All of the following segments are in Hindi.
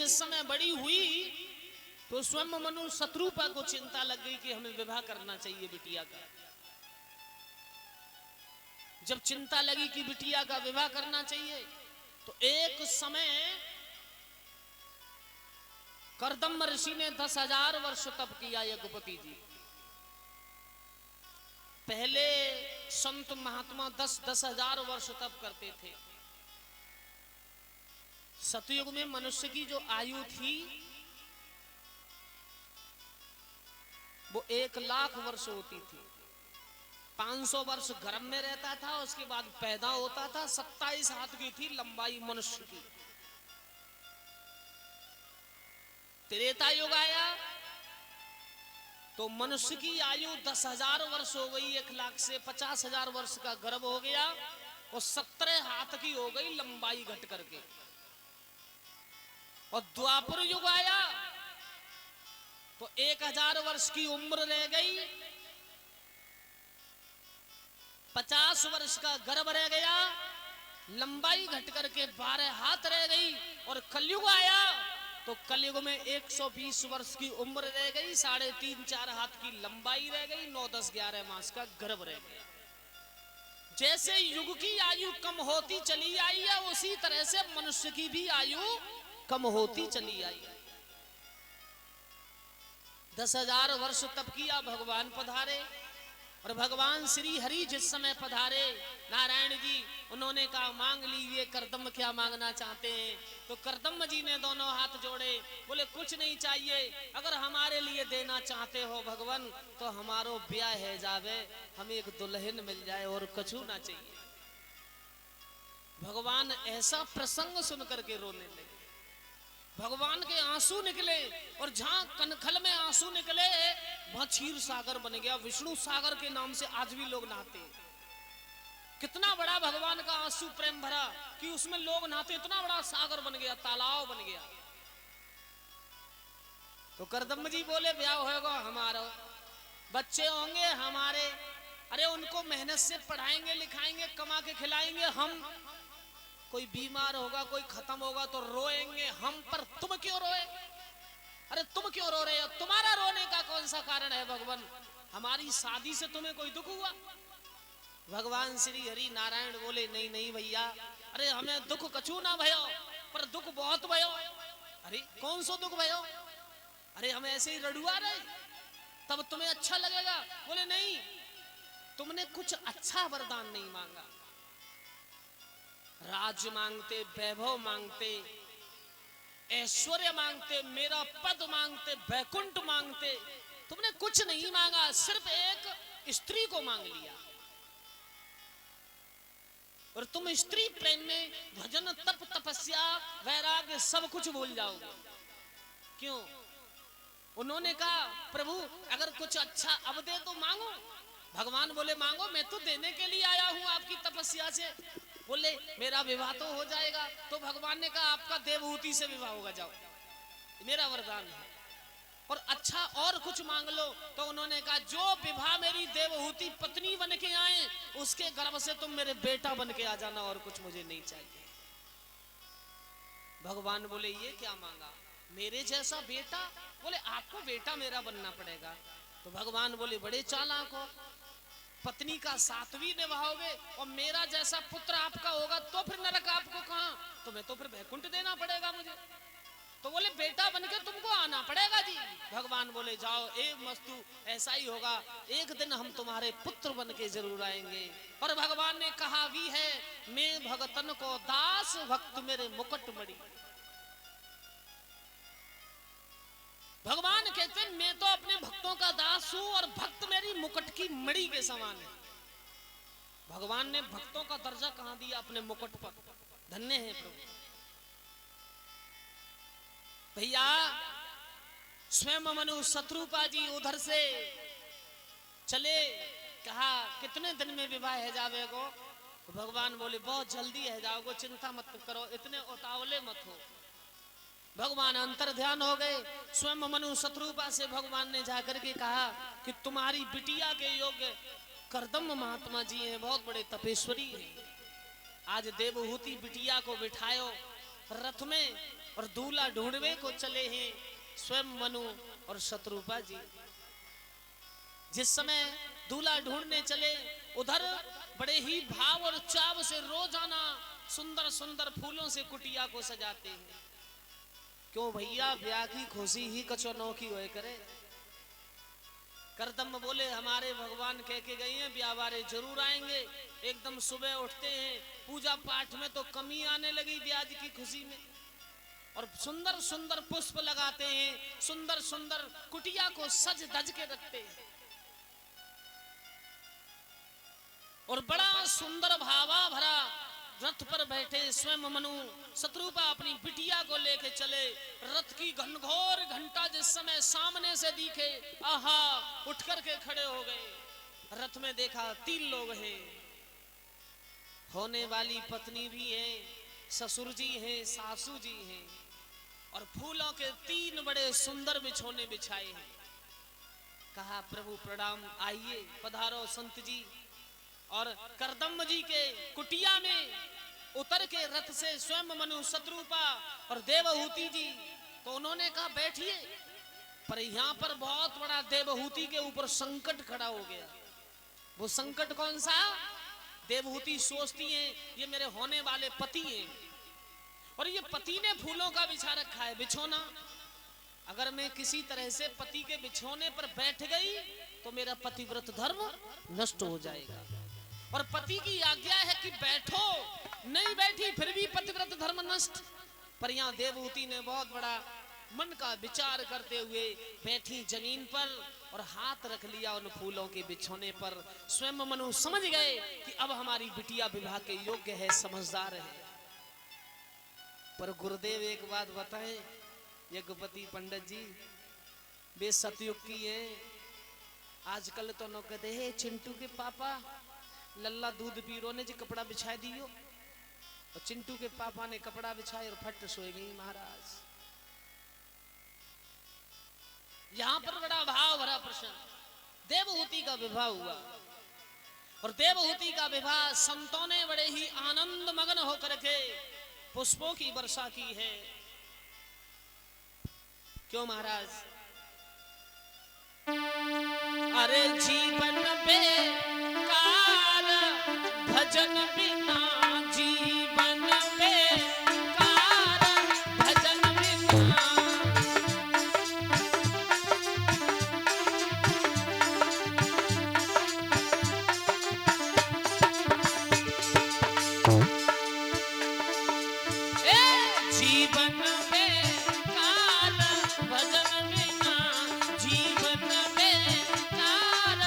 जिस समय बड़ी हुई तो स्वयं मनु शत्रुपा को चिंता लग गई कि हमें विवाह करना चाहिए बिटिया का। जब चिंता लगी कि बिटिया का विवाह करना चाहिए तो एक समय कर्दम ऋषि ने 10,000 वर्ष तप किया। यज्ञपति जी पहले संत महात्मा 10,000 वर्ष तप करते थे। सतयुग में मनुष्य की जो आयु थी वो 1,00,000 वर्ष होती थी। 500 वर्ष गर्भ में रहता था, उसके बाद पैदा होता था। 27 हाथ की थी लंबाई मनुष्य की। त्रेता युग आया तो मनुष्य की आयु 10,000 वर्ष हो गई। 1,00,000 से 50,000 वर्ष का गर्भ हो गया और 17 हाथ की हो गई लंबाई घट करके। और द्वापर युग आया तो 1,000 वर्ष की उम्र रह गई। 50 वर्ष का गर्भ रह गया, लंबाई घट करके 12 हाथ रह गई। और कलयुग आया तो कलयुग में 120 वर्ष की उम्र रह गई, 3.5-4 हाथ की लंबाई रह गई, 9-10-11 मास का गर्भ रह गया। जैसे युग की आयु कम होती चली आई है उसी तरह से मनुष्य की भी आयु कम होती चली आई है। 10,000 वर्ष तप किया, भगवान पधारे। और भगवान श्री हरि जिस समय पधारे नारायण जी, उन्होंने कहा मांग लीजिए कर्दम क्या मांगना चाहते हैं। तो कर्दम जी ने दोनों हाथ जोड़े, बोले कुछ नहीं चाहिए, अगर हमारे लिए देना चाहते हो भगवान तो हमारो ब्याह है जावे, हमें एक दुल्हन मिल जाए और कछु ना चाहिए। भगवान ऐसा प्रसंग सुन करके रोने लगे। भगवान के आंसू निकले और जहां कनखल में आंसू निकले वहां क्षीर सागर बन गया। विष्णु सागर के नाम से आज भी लोग नहाते। कितना बड़ा भगवान का आंसू प्रेम भरा कि उसमें लोग नहाते, इतना बड़ा सागर बन गया, तालाब बन गया। तो कर्दम जी बोले ब्याह होगा हमारा, बच्चे होंगे हमारे, अरे उनको मेहनत से पढ़ाएंगे लिखाएंगे, कमा के खिलाएंगे हम। कोई बीमार होगा, कोई खत्म होगा तो रोएंगे हम, पर तुम क्यों रोए? अरे तुम क्यों रो रहे हो? तुम्हारा रोने का कौन सा कारण है भगवान? हमारी शादी से तुम्हें कोई दुख हुआ? भगवान श्री हरि नारायण बोले नहीं नहीं भैया, अरे हमें दुख कछु ना भयो, पर दुख बहुत भयो। अरे कौन सो दुख भयो? अरे हम ऐसे ही रड़ुआ रहे, तब तुम्हें अच्छा लगेगा। बोले नहीं, तुमने कुछ अच्छा वरदान नहीं मांगा। राज मांगते, वैभव मांगते, ऐश्वर्य मांगते, मेरा पद मांगते, वैकुंठ मांगते, तुमने कुछ नहीं मांगा, सिर्फ एक स्त्री को मांग लिया। और तुम स्त्री प्रेम में भजन तप तपस्या वैराग्य सब कुछ भूल जाओगे। क्यों? उन्होंने कहा प्रभु अगर कुछ अच्छा अब दे तो मांगो। भगवान बोले मांगो, मैं तो देने के लिए आया हूं आपकी तपस्या से। बोले मेरा विवाह तो हो जाएगा। तो भगवान ने कहा आपका देवहूति से विवाह होगा, जाओ, मेरा वरदान है। और अच्छा और कुछ मांग लो। तो उन्होंने कहा जो विवाह मेरी देवहूति पत्नी बन के आए उसके गर्भ से तुम मेरे बेटा बन के आ जाना, और कुछ मुझे नहीं चाहिए। भगवान बोले ये क्या मांगा? मेरे जैसा बेटा? बोले आपको बेटा मेरा बनना पड़ेगा। तो भगवान बोले बड़े चालाक हो, पत्नी का साथ भी निभाओगे और मेरा जैसा पुत्र आपका होगा तो फिर नरक आपको कहां? तुम्हें तो फिर वैकुंठ देना पड़ेगा मुझे। तो बोले बेटा बनके तुमको आना पड़ेगा जी। भगवान बोले जाओ, एक मस्तु ऐसा ही होगा, एक दिन हम तुम्हारे पुत्र बनके जरूर आएंगे। और भगवान ने कहा भी है मैं भगतन को दास, भक्त मेरे मुकुट मणि। भगवान कहते हैं मैं तो अपने भक्तों का दास हूं और भक्त मेरी मुकुट की मणि के समान है। भगवान ने भक्तों का दर्जा कहां दिया? अपने मुकुट पर। धन्य है प्रभु। भैया स्वयं मनु शत्रुपा जी उधर से चले, कहा कितने दिन में विवाह है जावे को? तो भगवान बोले बहुत जल्दी है जाओगे, चिंता मत करो, इतने उतावले मत हो। भगवान अंतर ध्यान हो गए। स्वयं मनु शत्रुपा से भगवान ने जाकर के कहा कि तुम्हारी बिटिया के योग्य कर्दम महात्मा जी हैं, बहुत बड़े तपेश्वरी हैं। आज देवहूति बिटिया को बिठायो रथ में और दूल्हा ढूंढवे को चले हैं स्वयं मनु और शत्रुपा जी। जिस समय दूल्हा ढूंढने चले, उधर बड़े ही भाव और चाव से रोजाना सुंदर सुंदर फूलों से कुटिया को सजाते हैं। क्यों भैया, ब्याह की खुशी ही कचो नौकी होए करे। करदम बोले हमारे भगवान कह के गए हैं ब्याह वाले जरूर आएंगे। एकदम सुबह उठते हैं, पूजा पाठ में तो कमी आने लगी ब्याज की खुशी में, और सुंदर सुंदर पुष्प लगाते हैं, सुंदर सुंदर कुटिया को सज धज के रखते हैं, और बड़ा सुंदर भावा भरा रथ पर बैठे स्वयं मनु शत्रुपा अपनी बिटिया को लेके चले। रथ की घनघोर घंटा जिस समय सामने से दिखे, आहा, उठ करके खड़े हो गए। रथ में देखा 3 लोग हैं, होने वाली पत्नी भी है, ससुर जी हैं, सासू जी हैं, और फूलों के 3 बड़े सुंदर बिछोने बिछाए हैं। कहा प्रभु प्रणाम, आइए पधारो संत जी। और करदम जी के कुटिया में उतर के रथ से स्वयं मनु शत्रुपा और देवहूति जी, तो उन्होंने कहा बैठिए। पर यहाँ पर बहुत बड़ा देवहूति के ऊपर संकट खड़ा हो गया। वो संकट कौन सा? देवहूति सोचती हैं ये मेरे होने वाले पति हैं, और ये पति ने फूलों का बिछा रखा है बिछोना। अगर मैं किसी तरह से पति के बिछोने पर बैठ गई तो मेरा पतिव्रत धर्म नष्ट हो जाएगा, और पति की आज्ञा है कि बैठो। नहीं बैठी फिर भी पतिव्रत धर्म नष्ट। पर यहाँ देवहूति ने बहुत बड़ा मन का विचार करते हुए बैठी जमीन पर और हाथ रख लिया उन फूलों के बिछोने पर। स्वयं मनु समझ गए कि अब हमारी बिटिया विवाह के योग्य है, समझदार है। पर गुरुदेव एक बात बताएं, यज्ञपति पंडित जी, वे सतयुग की है। आजकल तो न कहते हैं चिंटू के पापा लल्ला दूध पी रोने जी कपड़ा बिछाए दियो, और चिंटू के पापा ने कपड़ा बिछाए और फट सोए गई महाराज। यहां पर बड़ा भाव भरा प्रश्न। देवहूति का विवाह हुआ, और देवहूति का विवाह संतों ने बड़े ही आनंद मगन होकर के पुष्पों की वर्षा की है। क्यों महाराज? अरे जीवन बेकार भजन बिना, जीवन बेकार भजन बिना। जीवन बेकार भजन बिना, जीवन बेकार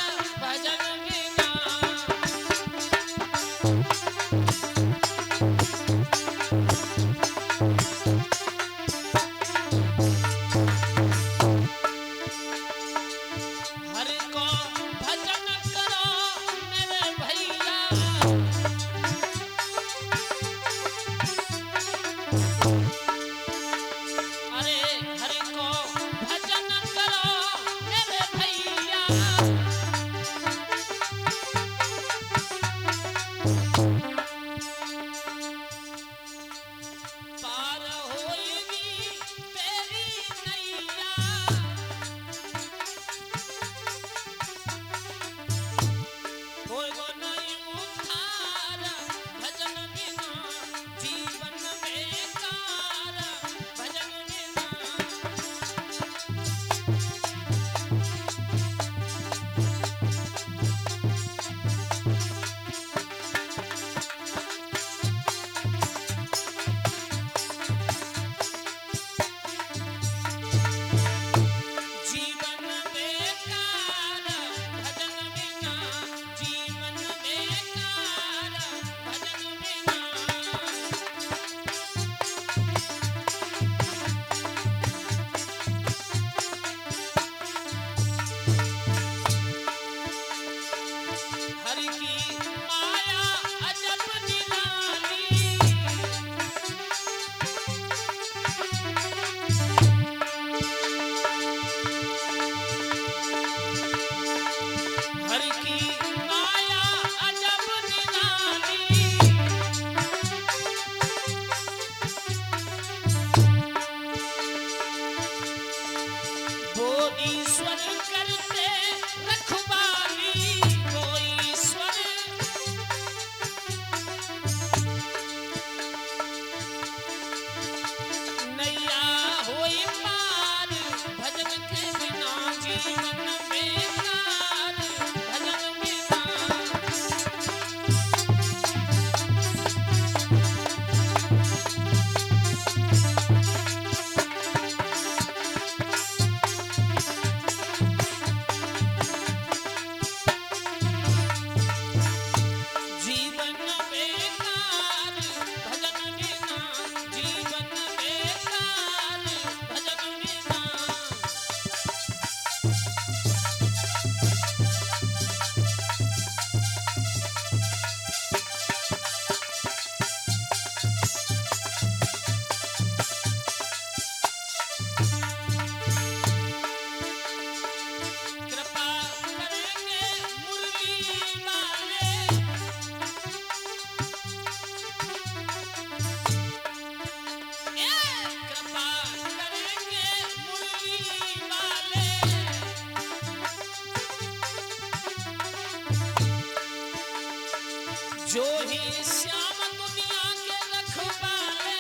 श्याम दुनिया के रखवाले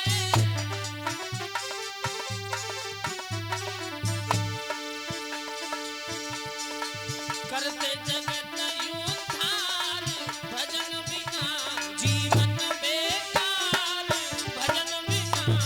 करते जगत उद्धार भजन बिना जीवन बेकार भजन बिना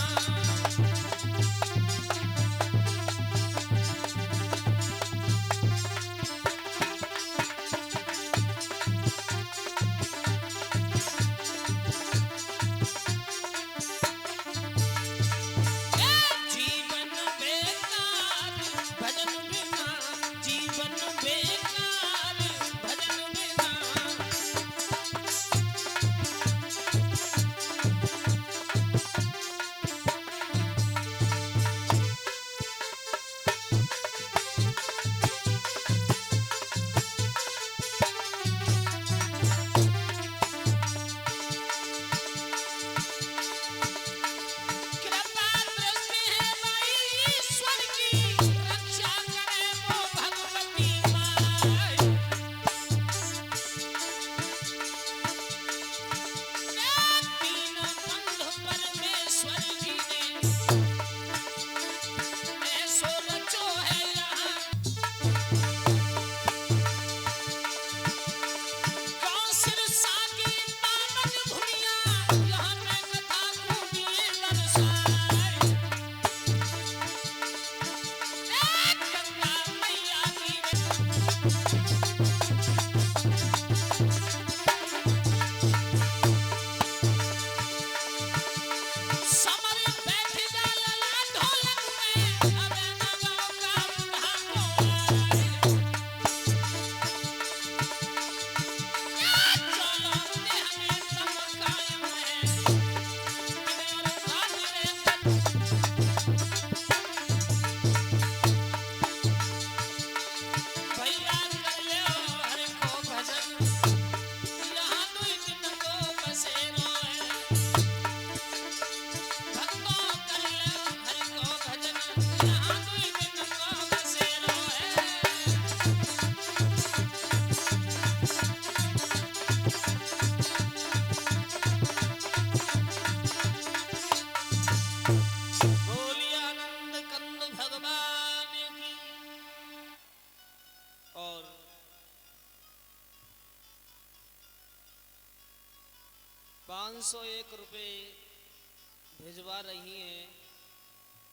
जीवन बेकार भजन बिना जीवन बेकार भजन बिना कृपा दृष्टि है माई ईश्वर की रक्षा करे वो भगवती माई तीन बंधु परमेश्वर जी ने ऐसो रचो है यहाँ कौशल साकी पावन भूमिया यहाँ पे कथा खूबिए बरसाए गंगा मैया की समर बैठ जा लला ढोलक में अबे न गाँव का बुढ़ा बोलाए चलो ने हमें तम कायम है और सामने भैया कर ले हर को भजन यहाँ दुई दिन को बसेरो है भक्तों कर ले हर को भजन यहाँ दुई दिन को बसेरो है बोलिए आनंद कंद भगवान की और 501 रुपए भिजवा रही हैं